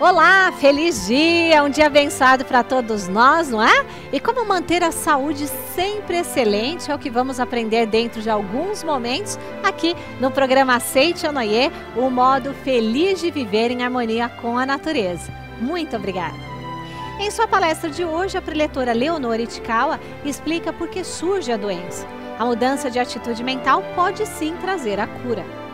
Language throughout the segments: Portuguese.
Olá, feliz dia, um dia abençoado para todos nós, não é? E como manter a saúde sempre excelente é o que vamos aprender dentro de alguns momentos aqui no programa Aceite ou Noie, o modo feliz de viver em harmonia com a natureza. Muito obrigada. Em sua palestra de hoje, a preletora Leonor Itikawa explica por que surge a doença. A mudança de atitude mental pode sim trazer a cura.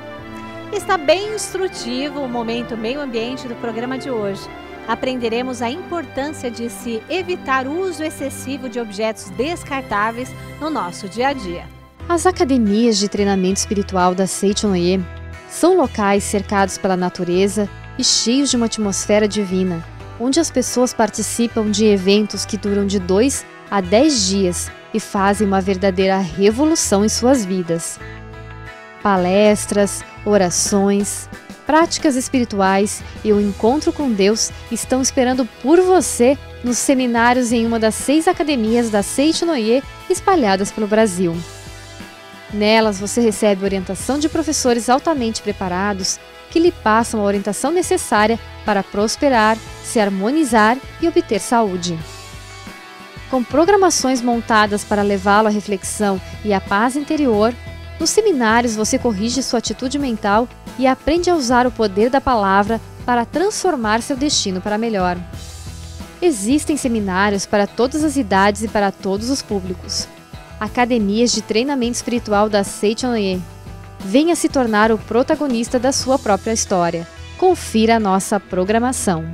Está bem instrutivo o momento meio ambiente do programa de hoje. Aprenderemos a importância de se evitar o uso excessivo de objetos descartáveis no nosso dia a dia. As academias de treinamento espiritual da Aceite ou Noie são locais cercados pela natureza e cheios de uma atmosfera divina, onde as pessoas participam de eventos que duram de 2 a 10 dias e fazem uma verdadeira revolução em suas vidas. Palestras, orações, práticas espirituais e o encontro com Deus estão esperando por você nos seminários em uma das 6 academias da Aceite ou Noie espalhadas pelo Brasil. Nelas você recebe orientação de professores altamente preparados que lhe passam a orientação necessária para prosperar, se harmonizar e obter saúde. Com programações montadas para levá-lo à reflexão e à paz interior, nos seminários você corrige sua atitude mental e aprende a usar o poder da palavra para transformar seu destino para melhor. Existem seminários para todas as idades e para todos os públicos. Academias de treinamento espiritual da Aceite ou Noie. Venha se tornar o protagonista da sua própria história. Confira a nossa programação.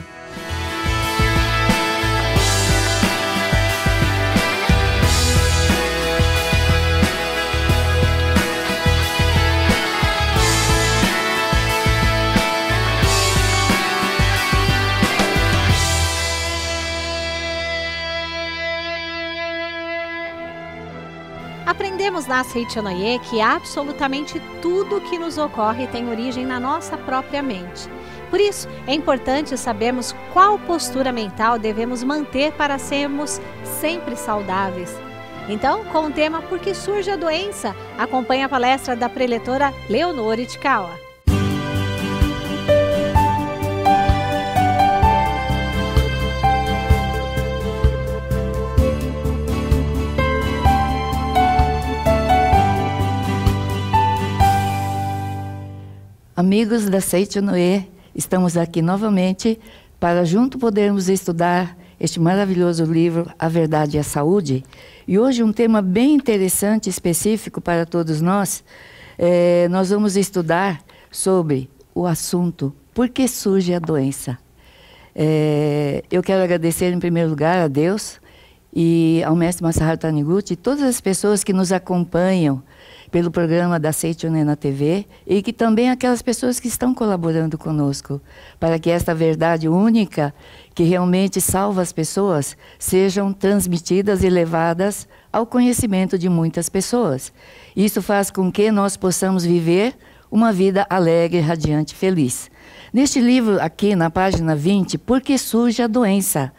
Aprendemos na Aceite ou Noie que absolutamente tudo que nos ocorre tem origem na nossa própria mente. Por isso, é importante sabermos qual postura mental devemos manter para sermos sempre saudáveis. Então, com o tema Por que surge a doença, acompanhe a palestra da preletora Leonor Itikawa. Amigos da Aceite ou Noie, estamos aqui novamente para junto podermos estudar este maravilhoso livro, A Verdade e a Saúde. E hoje um tema bem interessante, específico para todos nós. Nós vamos estudar sobre o assunto Por que surge a doença. Eu quero agradecer em primeiro lugar a Deus e ao mestre Masaharu Taniguchi e todas as pessoas que nos acompanham pelo programa da Aceite ou Noie na TV e que também aquelas pessoas que estão colaborando conosco para que esta verdade única que realmente salva as pessoas sejam transmitidas e levadas ao conhecimento de muitas pessoas. Isso faz com que nós possamos viver uma vida alegre, radiante, feliz. Neste livro aqui na página 20, Por que surge a doença?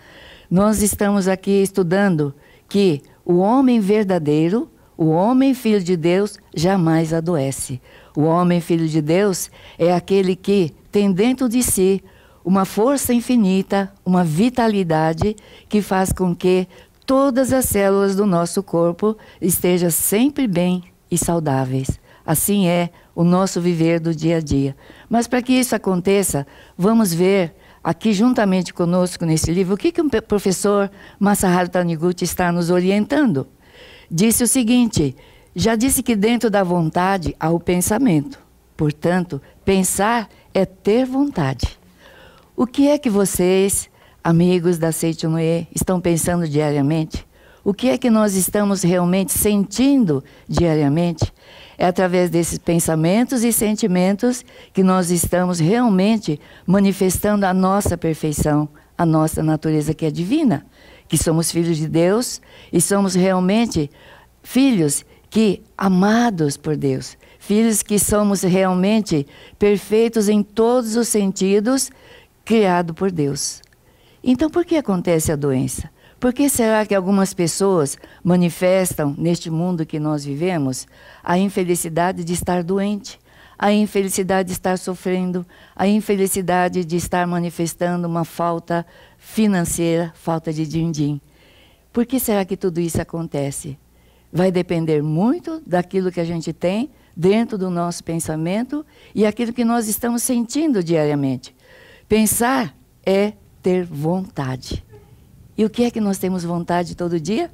Nós estamos aqui estudando que o homem verdadeiro, o homem filho de Deus jamais adoece. O homem filho de Deus é aquele que tem dentro de si uma força infinita, uma vitalidade que faz com que todas as células do nosso corpo estejam sempre bem e saudáveis. Assim é o nosso viver do dia a dia. Mas para que isso aconteça, vamos ver aqui juntamente conosco nesse livro o que o professor Masaharu Taniguchi está nos orientando. Disse o seguinte: já disse que dentro da vontade há o pensamento. Portanto, pensar é ter vontade. O que é que vocês, amigos da Aceite ou Noie, estão pensando diariamente? O que é que nós estamos realmente sentindo diariamente? É através desses pensamentos e sentimentos que nós estamos realmente manifestando a nossa perfeição, a nossa natureza que é divina. Que somos filhos de Deus e somos realmente filhos que amados por Deus. Filhos que somos realmente perfeitos em todos os sentidos, criados por Deus. Então, por que acontece a doença? Por que será que algumas pessoas manifestam, neste mundo que nós vivemos, a infelicidade de estar doente? a infelicidade de estar sofrendo, a infelicidade de estar manifestando uma falta financeira, falta de din-din. Por que será que tudo isso acontece? Vai depender muito daquilo que a gente tem dentro do nosso pensamento e aquilo que nós estamos sentindo diariamente. Pensar é ter vontade. E o que é que nós temos vontade todo dia?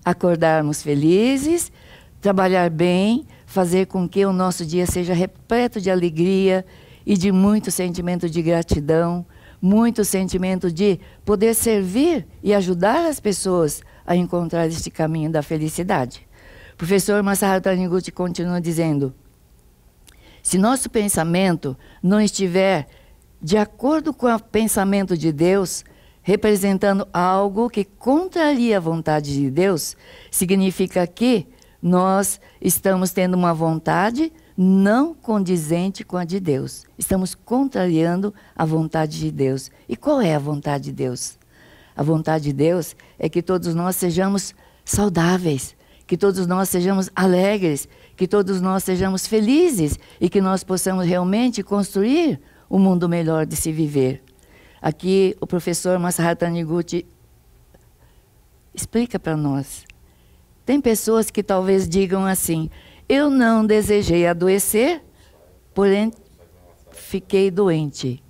Acordarmos felizes, trabalhar bem, fazer com que o nosso dia seja repleto de alegria e de muito sentimento de gratidão, muito sentimento de poder servir e ajudar as pessoas a encontrar este caminho da felicidade. O professor Masaharu Taniguchi continua dizendo: se nosso pensamento não estiver de acordo com o pensamento de Deus, representando algo que contraria a vontade de Deus, significa que nós estamos tendo uma vontade não condizente com a de Deus. Estamos contrariando a vontade de Deus. E qual é a vontade de Deus? A vontade de Deus é que todos nós sejamos saudáveis, que todos nós sejamos alegres, que todos nós sejamos felizes e que nós possamos realmente construir um mundo melhor de se viver. Aqui o professor Masaharu Taniguchi explica para nós. Tem pessoas que talvez digam assim: eu não desejei adoecer, porém fiquei doente.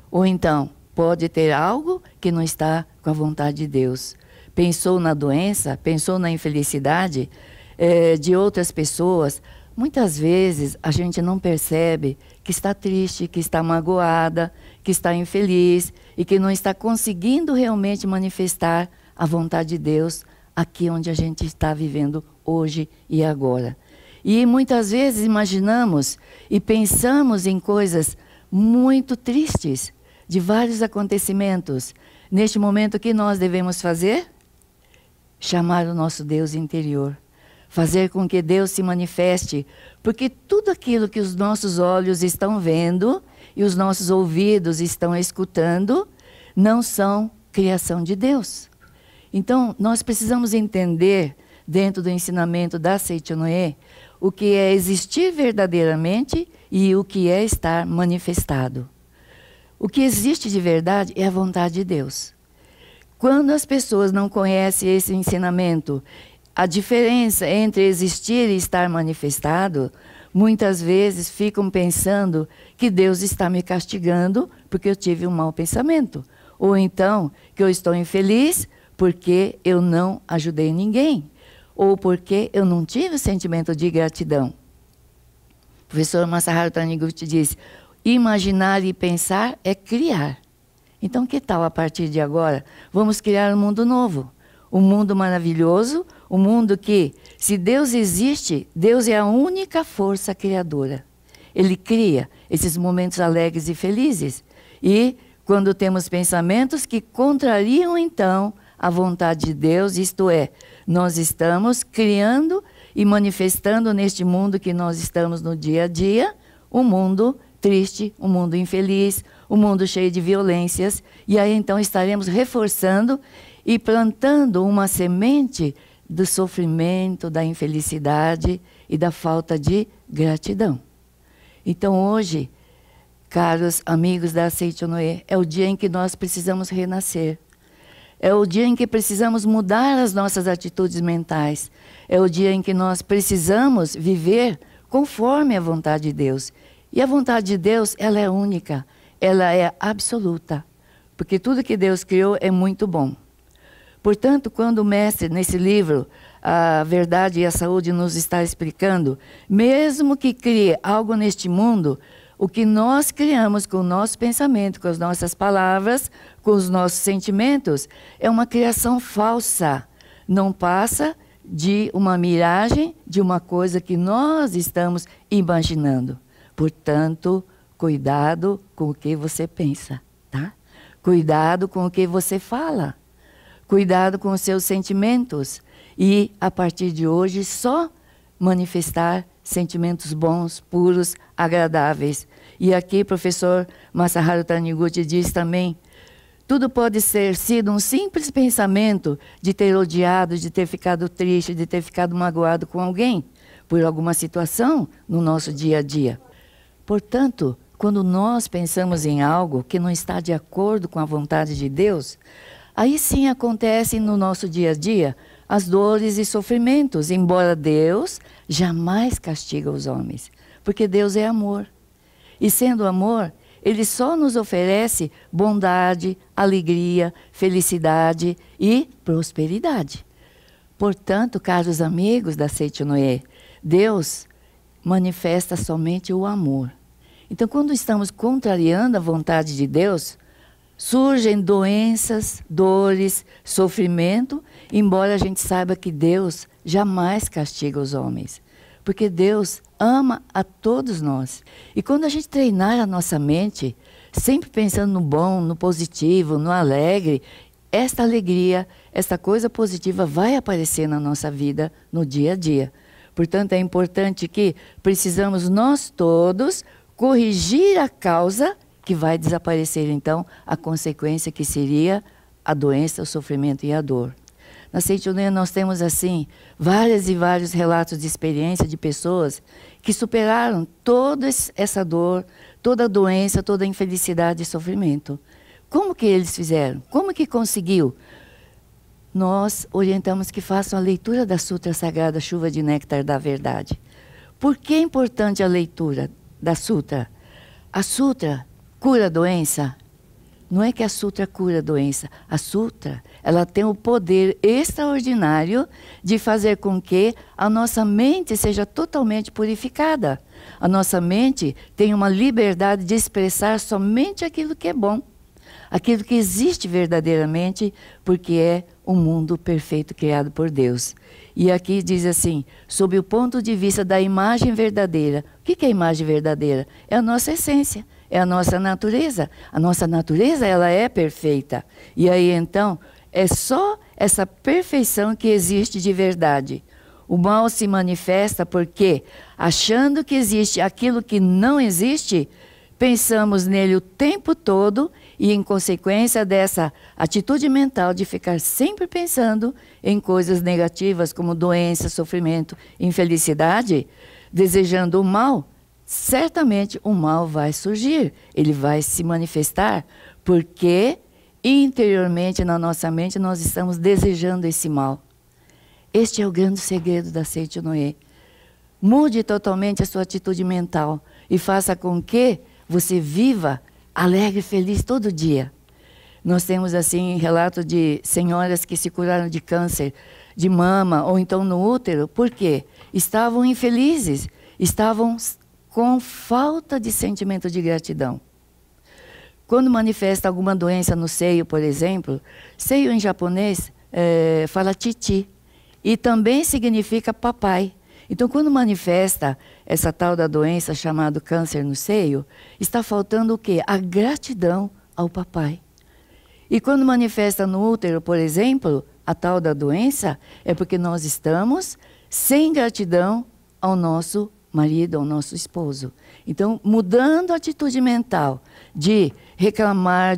Ou então, pode ter algo que não está com a vontade de Deus. Pensou na doença, pensou na infelicidade de outras pessoas. Muitas vezes a gente não percebe que está triste, que está magoada, que está infeliz e que não está conseguindo realmente manifestar a vontade de Deus aqui onde a gente está vivendo hoje e agora. E muitas vezes imaginamos e pensamos em coisas muito tristes, de vários acontecimentos. Neste momento, o que nós devemos fazer? Chamar o nosso Deus interior. Fazer com que Deus se manifeste, porque tudo aquilo que os nossos olhos estão vendo e os nossos ouvidos estão escutando, não são criação de Deus. Então, nós precisamos entender, dentro do ensinamento da Seicho-no-e, o que é existir verdadeiramente e o que é estar manifestado. O que existe de verdade é a vontade de Deus. Quando as pessoas não conhecem esse ensinamento, a diferença entre existir e estar manifestado, muitas vezes ficam pensando que Deus está me castigando porque eu tive um mau pensamento. Ou então, que eu estou infeliz porque eu não ajudei ninguém. Ou porque eu não tive o sentimento de gratidão. O professor Masaharu Taniguchi diz: imaginar e pensar é criar. Então, que tal, a partir de agora, vamos criar um mundo novo? Um mundo maravilhoso, um mundo que, se Deus existe, Deus é a única força criadora. Ele cria esses momentos alegres e felizes. E, quando temos pensamentos que contrariam, então, a vontade de Deus, isto é, nós estamos criando e manifestando neste mundo que nós estamos no dia a dia, um mundo triste, um mundo infeliz, um mundo cheio de violências. E aí então estaremos reforçando e plantando uma semente do sofrimento, da infelicidade e da falta de gratidão. Então hoje, caros amigos da Seicho-no-e, é o dia em que nós precisamos renascer. É o dia em que precisamos mudar as nossas atitudes mentais. É o dia em que nós precisamos viver conforme a vontade de Deus. E a vontade de Deus, ela é única, ela é absoluta. Porque tudo que Deus criou é muito bom. Portanto, quando o mestre, nesse livro, A Verdade e a Saúde, nos está explicando, mesmo que crie algo neste mundo, o que nós criamos com o nosso pensamento, com as nossas palavras, com os nossos sentimentos, é uma criação falsa. Não passa de uma miragem, de uma coisa que nós estamos imaginando. Portanto, cuidado com o que você pensa, tá? Cuidado com o que você fala. Cuidado com os seus sentimentos. E, a partir de hoje, só manifestar sentimentos bons, puros, agradáveis. E aqui, professor Masaharu Taniguchi diz também: tudo pode ter sido um simples pensamento de ter odiado, de ter ficado triste, de ter ficado magoado com alguém. por alguma situação no nosso dia a dia. Portanto, quando nós pensamos em algo que não está de acordo com a vontade de Deus, aí sim acontecem no nosso dia a dia as dores e sofrimentos, embora Deus jamais castiga os homens, porque Deus é amor. E sendo amor, Ele só nos oferece bondade, alegria, felicidade e prosperidade. Portanto, caros amigos da Seite Noé, Deus manifesta somente o amor. Então, quando estamos contrariando a vontade de Deus, surgem doenças, dores, sofrimento, embora a gente saiba que Deus jamais castiga os homens. Porque Deus ama a todos nós. E quando a gente treinar a nossa mente, sempre pensando no bom, no positivo, no alegre, esta alegria, esta coisa positiva vai aparecer na nossa vida no dia a dia. Portanto, é importante que precisamos nós todos corrigir a causa que vai desaparecer, então, a consequência que seria a doença, o sofrimento e a dor. Na Seite Noé nós temos, assim, vários e vários relatos de experiência de pessoas que superaram toda essa dor, toda a doença, toda a infelicidade e sofrimento. Como que eles fizeram? Como que conseguiu? Nós orientamos que façam a leitura da Sutra Sagrada Chuva de Néctar da Verdade. Por que é importante a leitura da Sutra? A Sutra cura a doença? Não é que a Sutra cura a doença. A Sutra, ela tem o poder extraordinário de fazer com que a nossa mente seja totalmente purificada. A nossa mente tem uma liberdade de expressar somente aquilo que é bom. Aquilo que existe verdadeiramente, porque é um mundo perfeito criado por Deus. E aqui diz assim, sob o ponto de vista da imagem verdadeira. O que é a imagem verdadeira? É a nossa essência, é a nossa natureza. A nossa natureza, ela é perfeita. E aí, então, é só essa perfeição que existe de verdade. O mal se manifesta porque, achando que existe aquilo que não existe, pensamos nele o tempo todo e, em consequência dessa atitude mental de ficar sempre pensando em coisas negativas como doença, sofrimento, infelicidade, desejando o mal, certamente o mal vai surgir, ele vai se manifestar, porque interiormente na nossa mente nós estamos desejando esse mal. Este é o grande segredo da Seite Noé. Mude totalmente a sua atitude mental e faça com que você viva alegre e feliz todo dia. Nós temos assim relato de senhoras que se curaram de câncer de mama ou então no útero. Por quê? Estavam infelizes, estavam com falta de sentimento de gratidão. Quando manifesta alguma doença no seio, por exemplo, seio em japonês fala titi e também significa papai. Então, quando manifesta essa tal da doença chamada câncer no seio, está faltando o quê? A gratidão ao papai. E quando manifesta no útero, por exemplo, a tal da doença, é porque nós estamos sem gratidão ao nosso marido, ao nosso esposo. Então, mudando a atitude mental de reclamar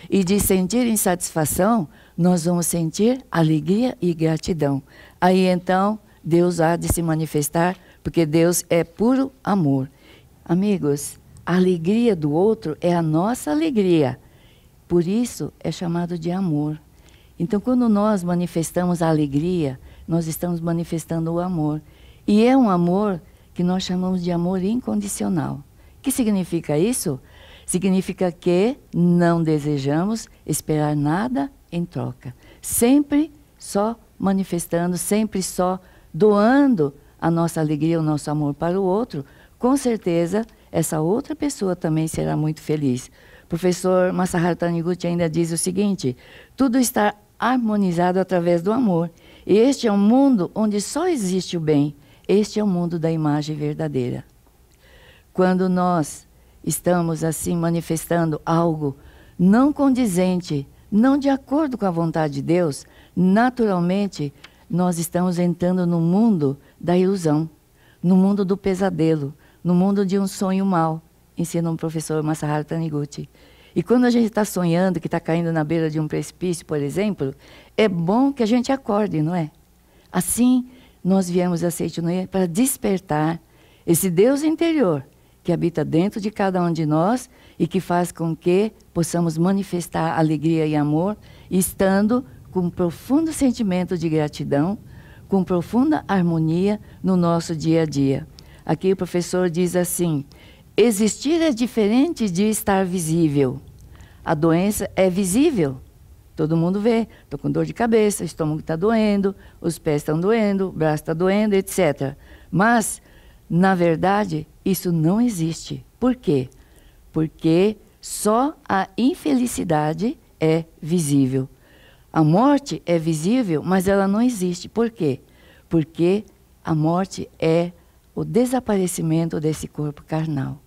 e de sentir insatisfação, nós vamos sentir alegria e gratidão. Aí, então, Deus há de se manifestar, porque Deus é puro amor. Amigos, a alegria do outro é a nossa alegria. Por isso é chamado de amor. Então, quando nós manifestamos a alegria, nós estamos manifestando o amor. E é um amor que nós chamamos de amor incondicional. O que significa isso? Significa que não desejamos esperar nada em troca. Sempre só manifestando, sempre só doando a nossa alegria, o nosso amor para o outro, com certeza essa outra pessoa também será muito feliz. O professor Masaharu Taniguchi ainda diz o seguinte, tudo está harmonizado através do amor. Este é um mundo onde só existe o bem. Este é o mundo da imagem verdadeira. Quando nós estamos assim manifestando algo não condizente, não de acordo com a vontade de Deus, naturalmente nós estamos entrando no mundo da ilusão, no mundo do pesadelo, no mundo de um sonho mau, ensina o professor Masaharu Taniguchi. E quando a gente está sonhando que está caindo na beira de um precipício, por exemplo, é bom que a gente acorde, não é? Assim, nós viemos a Seitinoye para despertar esse Deus interior que habita dentro de cada um de nós e que faz com que possamos manifestar alegria e amor, estando com um profundo sentimento de gratidão, com profunda harmonia no nosso dia a dia. Aqui o professor diz assim: existir é diferente de estar visível. A doença é visível. Todo mundo vê. Estou com dor de cabeça, o estômago está doendo, os pés estão doendo, o braço está doendo, etc. Mas, na verdade, isso não existe. Por quê? Porque só a infelicidade é visível. A morte é visível, mas ela não existe. Por quê? Porque a morte é o desaparecimento desse corpo carnal.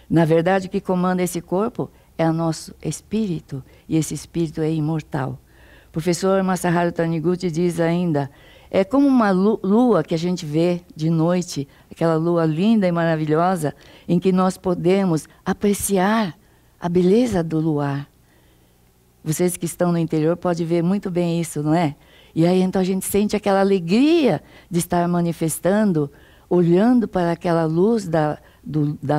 Na verdade, o que comanda esse corpo é o nosso espírito, e esse espírito é imortal. O professor Masaharu Taniguchi diz ainda, é como uma lua que a gente vê de noite, aquela lua linda e maravilhosa, em que nós podemos apreciar a beleza do luar. Vocês que estão no interior podem ver muito bem isso, não é? E aí então a gente sente aquela alegria de estar manifestando, olhando para aquela luz da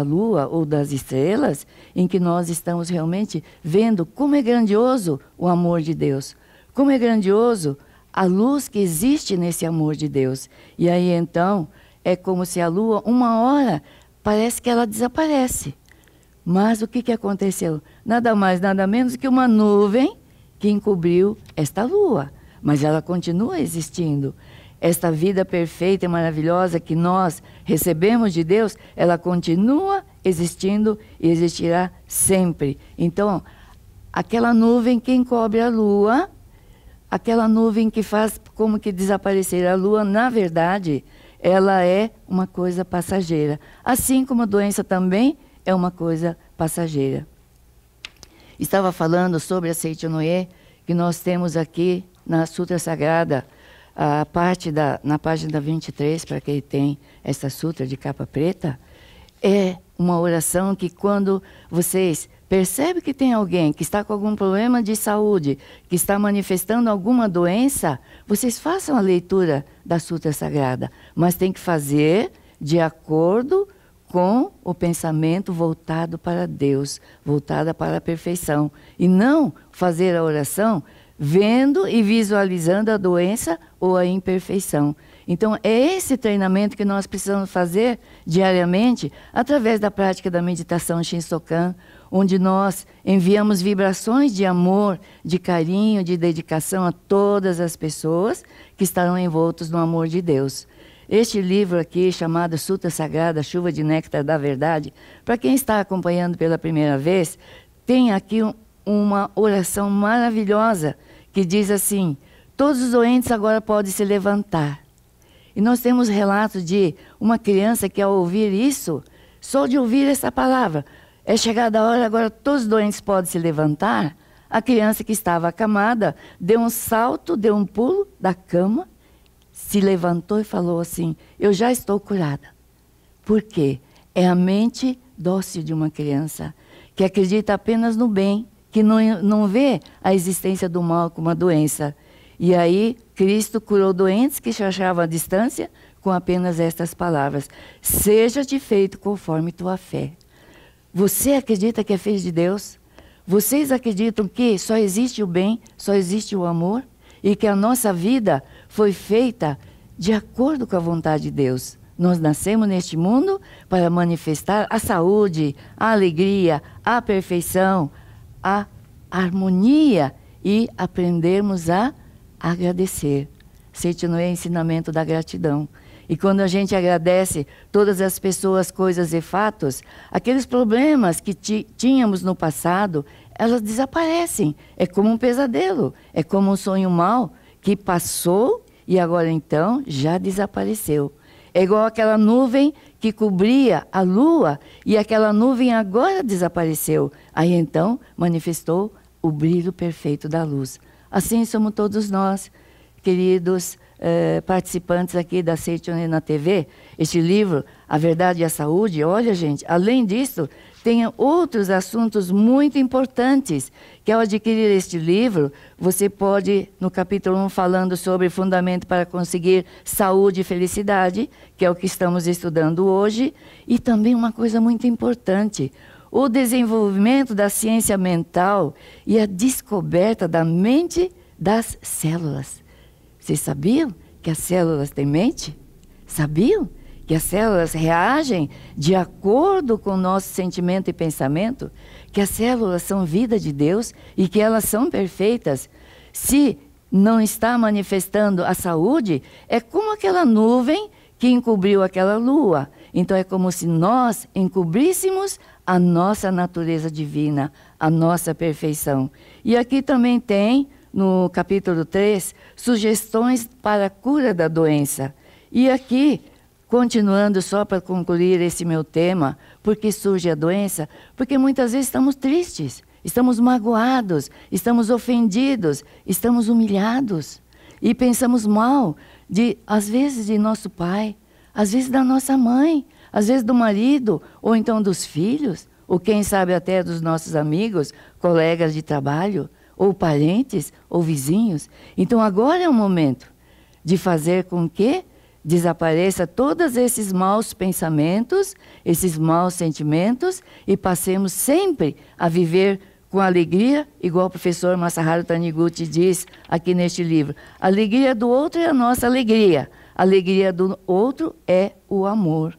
lua ou das estrelas, em que nós estamos realmente vendo como é grandioso o amor de Deus, como é grandioso a luz que existe nesse amor de Deus. E aí então é como se a lua, uma hora, parece que ela desaparece. Mas o que aconteceu? Nada mais, nada menos que uma nuvem que encobriu esta lua. Mas ela continua existindo. Esta vida perfeita e maravilhosa que nós recebemos de Deus, ela continua existindo e existirá sempre. Então, aquela nuvem que encobre a lua, aquela nuvem que faz como que desaparecer a lua, na verdade, ela é uma coisa passageira. Assim como a doença também é uma coisa passageira. Estava falando sobre a Seitinoye, que nós temos aqui na Sutra Sagrada, na página 23, para quem tem essa sutra de capa preta, é uma oração que quando vocês percebem que tem alguém que está com algum problema de saúde, que está manifestando alguma doença, vocês façam a leitura da Sutra Sagrada, mas tem que fazer de acordo com o pensamento voltado para Deus, voltado para a perfeição, e não fazer a oração vendo e visualizando a doença ou a imperfeição. Então, é esse treinamento que nós precisamos fazer diariamente através da prática da meditação Shinsokan, onde nós enviamos vibrações de amor, de carinho, de dedicação a todas as pessoas que estarão envoltos no amor de Deus. Este livro aqui, chamado Sutra Sagrada, Chuva de Néctar da Verdade, para quem está acompanhando pela primeira vez, tem aqui uma oração maravilhosa que diz assim: todos os doentes agora podem se levantar. E nós temos relatos de uma criança que, ao ouvir isso, só de ouvir essa palavra, é chegada a hora, agora todos os doentes podem se levantar. A criança que estava acamada deu um salto, deu um pulo da cama, se levantou e falou assim: eu já estou curada. Por quê? É a mente dócil de uma criança que acredita apenas no bem, que não vê a existência do mal como uma doença. E aí, Cristo curou doentes que se achavam à distância com apenas estas palavras: seja-te feito conforme tua fé. Você acredita que é filho de Deus? Vocês acreditam que só existe o bem, só existe o amor? E que a nossa vida foi feita de acordo com a vontade de Deus? Nós nascemos neste mundo para manifestar a saúde, a alegria, a perfeição, a harmonia e aprendermos a agradecer. Seitinoye é ensinamento da gratidão. E quando a gente agradece todas as pessoas, coisas e fatos, aqueles problemas que tínhamos no passado, elas desaparecem. É como um pesadelo, é como um sonho mau que passou e agora então já desapareceu. É igual aquela nuvem que cobria a lua e aquela nuvem agora desapareceu. Aí então manifestou o brilho perfeito da luz. Assim somos todos nós, queridos participantes aqui da Seitione na TV, este livro, A Verdade e a Saúde. Olha, gente, além disso, tem outros assuntos muito importantes, que ao adquirir este livro, você pode, no capítulo 1, falando sobre fundamento para conseguir saúde e felicidade, que é o que estamos estudando hoje, e também uma coisa muito importante, o desenvolvimento da ciência mental e a descoberta da mente das células. Vocês sabiam que as células têm mente? Sabiam que as células reagem de acordo com o nosso sentimento e pensamento? Que as células são vida de Deus e que elas são perfeitas? Se não está manifestando a saúde, é como aquela nuvem que encobriu aquela lua. Então é como se nós encobríssemos a nossa natureza divina, a nossa perfeição. E aqui também tem, no capítulo 3, sugestões para a cura da doença. E aqui, continuando só para concluir esse meu tema, por que surge a doença? Porque muitas vezes estamos tristes, estamos magoados, estamos ofendidos, estamos humilhados. E pensamos mal, às vezes, de nosso pai, às vezes da nossa mãe, às vezes do marido, ou então dos filhos, ou quem sabe até dos nossos amigos, colegas de trabalho, ou parentes, ou vizinhos. Então agora é o momento de fazer com que desapareça todos esses maus pensamentos, esses maus sentimentos, e passemos sempre a viver com alegria, igual o professor Masaharu Taniguchi diz aqui neste livro. A alegria do outro é a nossa alegria. A alegria do outro é o amor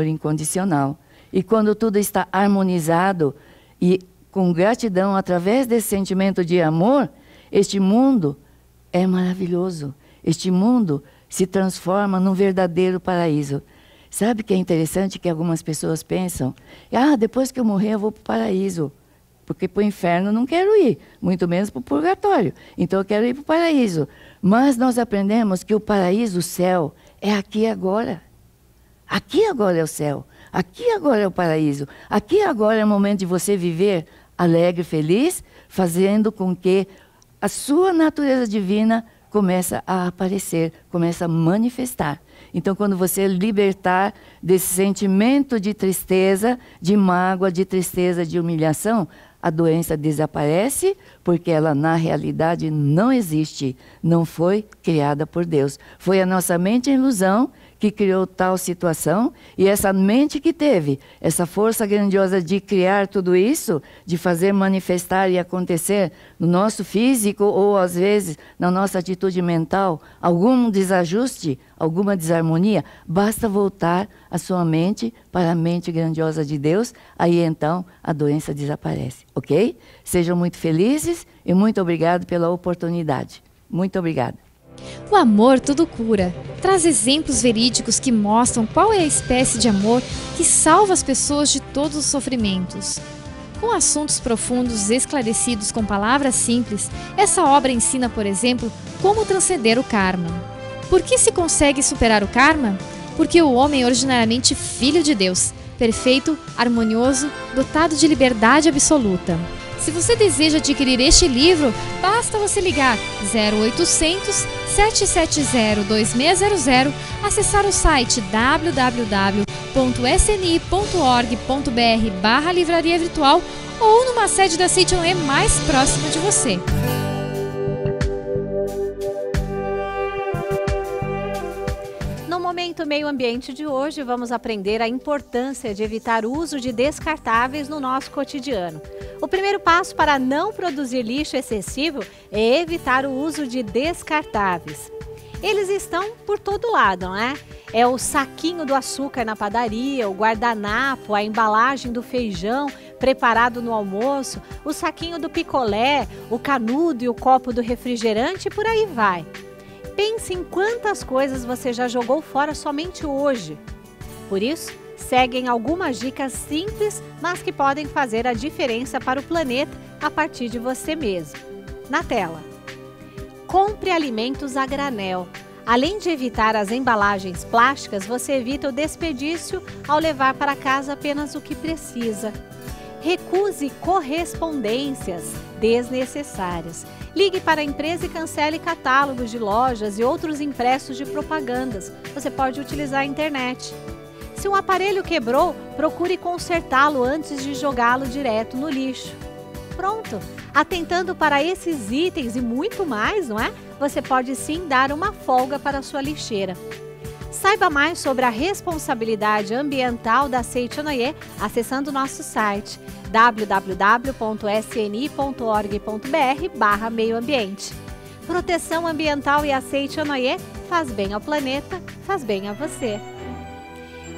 incondicional. E quando tudo está harmonizado e com gratidão, através desse sentimento de amor, este mundo é maravilhoso. Este mundo se transforma num verdadeiro paraíso. Sabe que é interessante que algumas pessoas pensam, depois que eu morrer eu vou para o paraíso, porque para o inferno não quero ir, muito menos para o purgatório. Então eu quero ir para o paraíso. Mas nós aprendemos que o paraíso, o céu, é aqui e agora. Aqui agora é o céu. Aqui agora é o paraíso. Aqui agora é o momento de você viver alegre, feliz, fazendo com que a sua natureza divina comece a aparecer, comece a manifestar. Então, quando você libertar desse sentimento de tristeza, de mágoa, de tristeza, de humilhação, a doença desaparece, porque ela, na realidade, não existe. Não foi criada por Deus. Foi a nossa mente em ilusão que criou tal situação, e essa mente que teve, essa força grandiosa de criar tudo isso, de fazer manifestar e acontecer no nosso físico, ou às vezes na nossa atitude mental, algum desajuste, alguma desarmonia, basta voltar a sua mente para a mente grandiosa de Deus, aí então a doença desaparece, ok? Sejam muito felizes e muito obrigado pela oportunidade. Muito obrigada. O amor tudo cura. Traz exemplos verídicos que mostram qual é a espécie de amor que salva as pessoas de todos os sofrimentos. Com assuntos profundos esclarecidos com palavras simples, essa obra ensina, por exemplo, como transcender o karma. Por que se consegue superar o karma? Porque o homem é originariamente filho de Deus, perfeito, harmonioso, dotado de liberdade absoluta. Se você deseja adquirir este livro, basta você ligar 0800 770 2600, acessar o site www.sni.org.br/livraria virtual ou numa sede da Seitione mais próxima de você. No Momento Meio Ambiente de hoje, vamos aprender a importância de evitar o uso de descartáveis no nosso cotidiano. O primeiro passo para não produzir lixo excessivo é evitar o uso de descartáveis. Eles estão por todo lado, não é? É o saquinho do açúcar na padaria, o guardanapo, a embalagem do feijão preparado no almoço, o saquinho do picolé, o canudo e o copo do refrigerante e por aí vai. Pense em quantas coisas você já jogou fora somente hoje. Por isso, seguem algumas dicas simples, mas que podem fazer a diferença para o planeta a partir de você mesmo. Na tela. Compre alimentos a granel. Além de evitar as embalagens plásticas, você evita o desperdício ao levar para casa apenas o que precisa. Recuse correspondências desnecessárias. Ligue para a empresa e cancele catálogos de lojas e outros impressos de propagandas. Você pode utilizar a internet. Se um aparelho quebrou, procure consertá-lo antes de jogá-lo direto no lixo. Pronto! Atentando para esses itens e muito mais, não é? Você pode sim dar uma folga para a sua lixeira. Saiba mais sobre a responsabilidade ambiental da Seitonoye acessando nosso site www.sni.org.br/meioambiente. Proteção ambiental e a Seitonoye faz bem ao planeta, faz bem a você.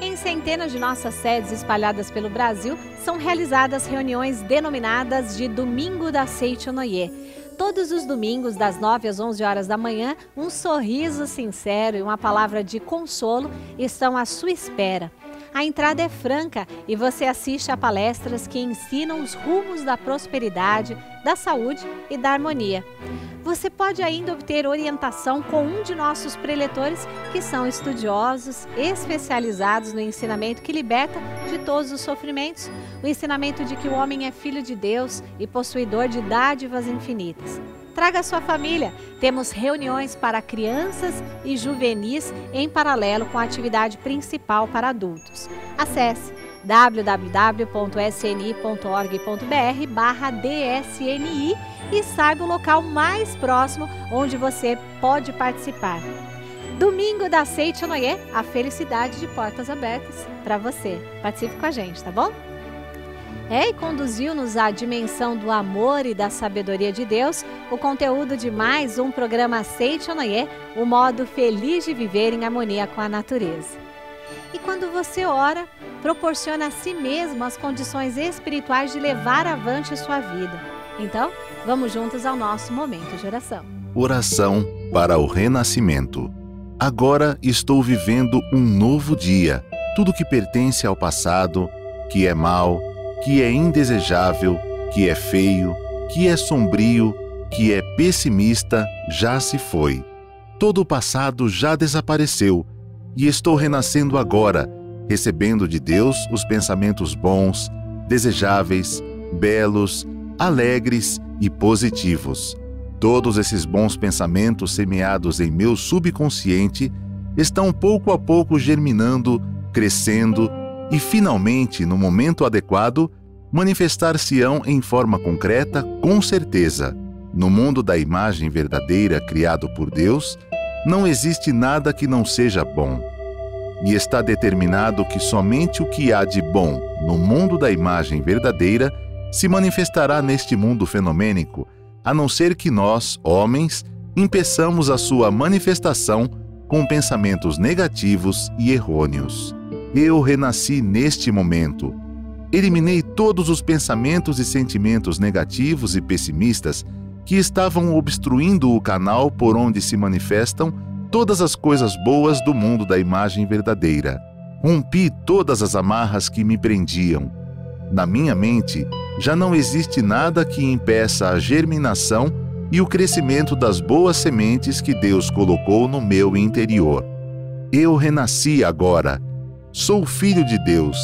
Em centenas de nossas sedes espalhadas pelo Brasil, são realizadas reuniões denominadas de Domingo da Seitonoye. Todos os domingos, das 9 às 11 horas da manhã, um sorriso sincero e uma palavra de consolo estão à sua espera. A entrada é franca e você assiste a palestras que ensinam os rumos da prosperidade, da saúde e da harmonia. Você pode ainda obter orientação com um de nossos preletores que são estudiosos, especializados no ensinamento que liberta de todos os sofrimentos, o ensinamento de que o homem é filho de Deus e possuidor de dádivas infinitas. Traga a sua família. Temos reuniões para crianças e juvenis em paralelo com a atividade principal para adultos. Acesse www.sni.org.br/DSNI e saiba o local mais próximo onde você pode participar. Domingo da Seitonoye, a felicidade de portas abertas para você. Participe com a gente, tá bom? E conduziu-nos à dimensão do amor e da sabedoria de Deus, o conteúdo de mais um programa Seitonoye, o modo feliz de viver em harmonia com a natureza. E quando você ora, proporciona a si mesmo as condições espirituais de levar avante sua vida. Então, vamos juntos ao nosso momento de oração. Oração para o renascimento. Agora estou vivendo um novo dia. Tudo que pertence ao passado, que é mau, que é indesejável, que é feio, que é sombrio, que é pessimista, já se foi. Todo o passado já desapareceu e estou renascendo agora, recebendo de Deus os pensamentos bons, desejáveis, belos, alegres e positivos. Todos esses bons pensamentos semeados em meu subconsciente estão pouco a pouco germinando, crescendo e, finalmente, no momento adequado, manifestar-se-ão em forma concreta, com certeza. No mundo da imagem verdadeira criado por Deus, não existe nada que não seja bom. E está determinado que somente o que há de bom no mundo da imagem verdadeira se manifestará neste mundo fenomênico, a não ser que nós, homens, impeçamos a sua manifestação com pensamentos negativos e errôneos. Eu renasci neste momento. Eliminei todos os pensamentos e sentimentos negativos e pessimistas que estavam obstruindo o canal por onde se manifestam todas as coisas boas do mundo da imagem verdadeira. Rompi todas as amarras que me prendiam. Na minha mente, já não existe nada que impeça a germinação e o crescimento das boas sementes que Deus colocou no meu interior. Eu renasci agora. Sou filho de Deus.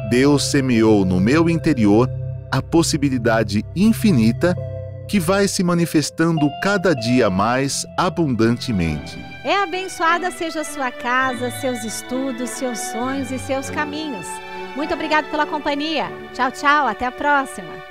Deus semeou no meu interior a possibilidade infinita que vai se manifestando cada dia mais abundantemente. Abençoada seja a sua casa, seus estudos, seus sonhos e seus caminhos. Muito obrigado pela companhia. Tchau, tchau, até a próxima.